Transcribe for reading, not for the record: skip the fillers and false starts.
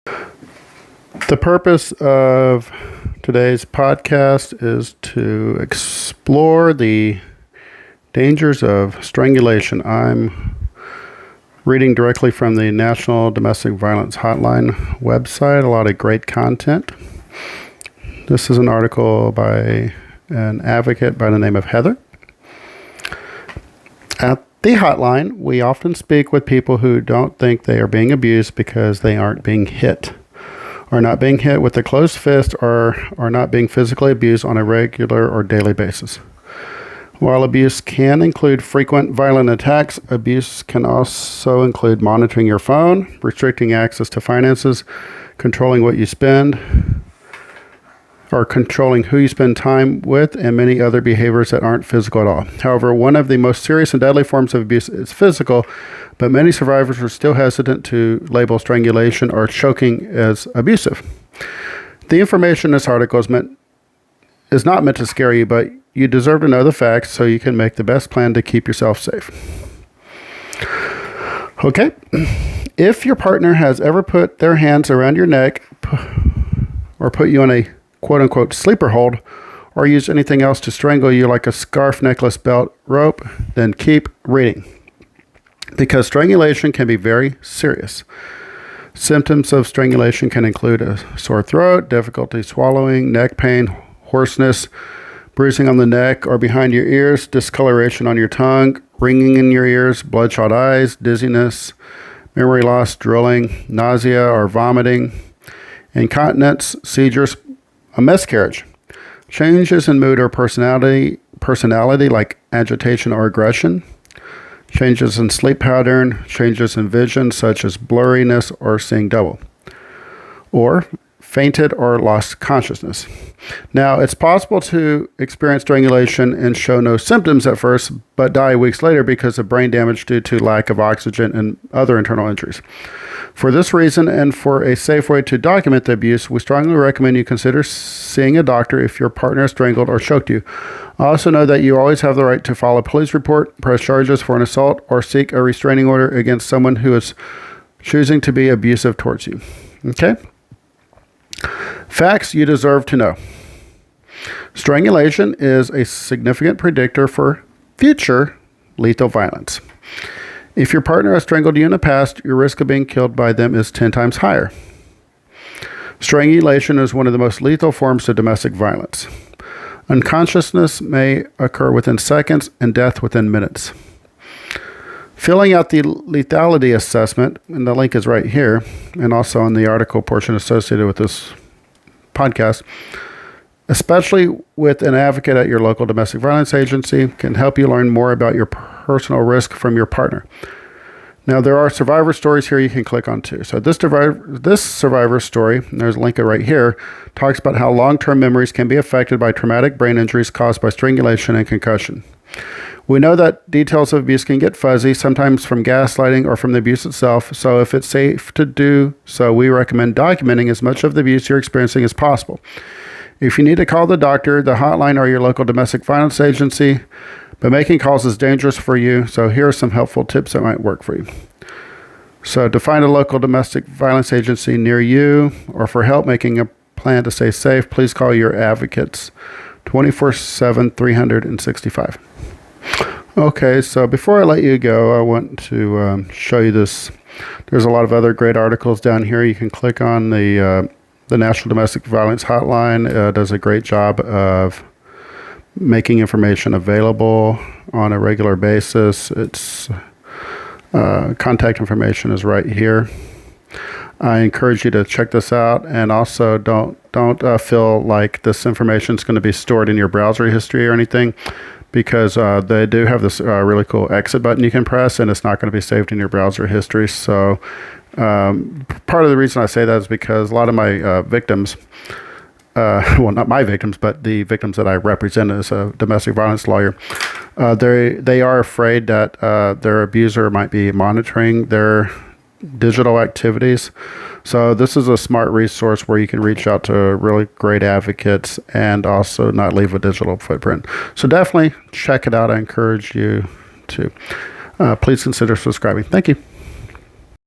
The purpose of today's podcast is to explore the dangers of strangulation. I'm reading directly from the National Domestic Violence Hotline website. A lot of great content. This is an article by an advocate by the name of Heather. At the hotline, we often speak with people who don't think they are being abused because they aren't being hit, or not being hit with a closed fist, or are not being physically abused on a regular or daily basis. While abuse can include frequent violent attacks, abuse can also include monitoring your phone, restricting access to finances, controlling what you spend, or controlling who you spend time with, and many other behaviors that aren't physical at all. However, one of the most serious and deadly forms of abuse is physical, but many survivors are still hesitant to label strangulation or choking as abusive. The information in this article is not meant to scare you, but you deserve to know the facts so you can make the best plan to keep yourself safe. Okay, if your partner has ever put their hands around your neck or put you on a quote-unquote sleeper hold, or use anything else to strangle you like a scarf, necklace, belt, rope, then keep reading, because strangulation can be very serious. Symptoms of strangulation can include a sore throat, difficulty swallowing, neck pain, hoarseness, bruising on the neck or behind your ears, discoloration on your tongue, ringing in your ears, bloodshot eyes, dizziness, memory loss, drooling, nausea or vomiting, incontinence, seizures, a miscarriage, changes in mood or personality like agitation or aggression, changes in sleep pattern, changes in vision such as blurriness or seeing double, or fainted or lost consciousness. Now, it's possible to experience strangulation and show no symptoms at first, but die weeks later because of brain damage due to lack of oxygen and other internal injuries. For this reason, and for a safe way to document the abuse, we strongly recommend you consider seeing a doctor if your partner strangled or choked you. Also know that you always have the right to file a police report, press charges for an assault, or seek a restraining order against someone who is choosing to be abusive towards you. Okay? Facts you deserve to know. Strangulation is a significant predictor for future lethal violence. If your partner has strangled you in the past, your risk of being killed by them is 10 times higher. Strangulation is one of the most lethal forms of domestic violence. Unconsciousness may occur within seconds and death within minutes. Filling out the lethality assessment, and the link is right here, and also in the article portion associated with this podcast, especially with an advocate at your local domestic violence agency, can help you learn more about your personal risk from your partner. Now, there are survivor stories here you can click on too. So this survivor story, and there's a link right here, talks about how long-term memories can be affected by traumatic brain injuries caused by strangulation and concussion. We know that details of abuse can get fuzzy, sometimes from gaslighting or from the abuse itself. So if it's safe to do so, we recommend documenting as much of the abuse you're experiencing as possible. If you need to call the doctor, the hotline, or your local domestic violence agency, but making calls is dangerous for you. So here are some helpful tips that might work for you. So to find a local domestic violence agency near you, or for help making a plan to stay safe, please call your advocates 24/7, 365. Okay, so before I let you go, I want to show you this. There's a lot of other great articles down here. You can click on the National Domestic Violence Hotline. Does a great job of making information available on a regular basis. Its contact information is right here. I encourage you to check this out, and also don't feel like this information is going to be stored in your browser history or anything, because they do have this really cool exit button you can press, and it's not going to be saved in your browser history. So part of the reason I say that is because a lot of my victims, well, not my victims, but the victims that I represent as a domestic violence lawyer, they are afraid that their abuser might be monitoring their digital activities. So this is a smart resource where you can reach out to really great advocates and also not leave a digital footprint. So definitely check it out. I encourage you to please consider subscribing. Thank you.